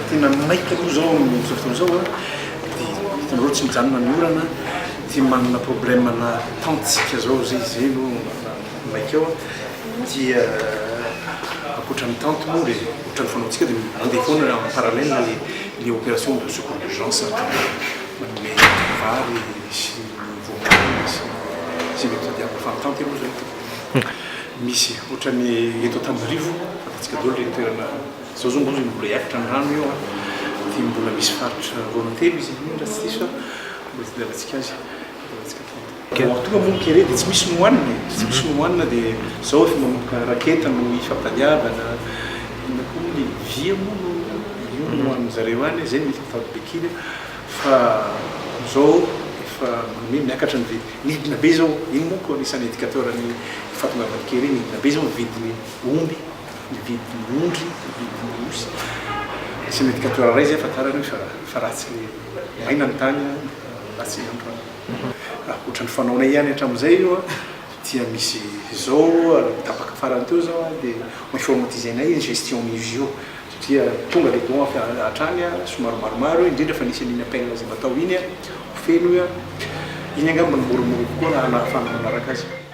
tena maika aloha zao amin'izao fotoana zao a dia hitanareo tsy mijanona ny orana dia manana problème na tantsika zao zay no maika ao a dia ankoatran'ny tante moa le ohatran'ny fanaontsika dia mandeha foana en parallèle les opérations de secours d'urgence manome vary sy voankazo sy mety diabo fa tante aloha zay misy ohatran'ny eto Antananarivo fantatsika daholo le toerana zao zao mbola mbola hiakatra ny rano io a dia mbola misy faritra volontaire izy indra tsy diso mbola tsy dalatsika azy tonga moa kere dia tsy misy nohanina tsy misy nohanina dia zao efa manomboka raketa no ifampitadiavana ina koa le via moa no io nohaniny zareo any zay mety mitady bekily fa zao efa manome miakatra ny nidina be zao iny moa koa anisan'ny indicateur ny fahatongavany kere nidina be zao mividiny omby mividiny ondry mividiny osy isan'ny indicateur ray zay afantarany fa ratsy le maina ny tany ratsy andro ohatran'ny fanaonay ihany hatramin'izay io a dia misy zao tapaka farany teo zao a dia informatisenay ny gestion mivio satria tonga le don hatrany a somary maromaro indrindra fa nisy an'iny appel zay matao iny a feno io a iny angamba ny moramora kokoa raha ahafahana manaraka azy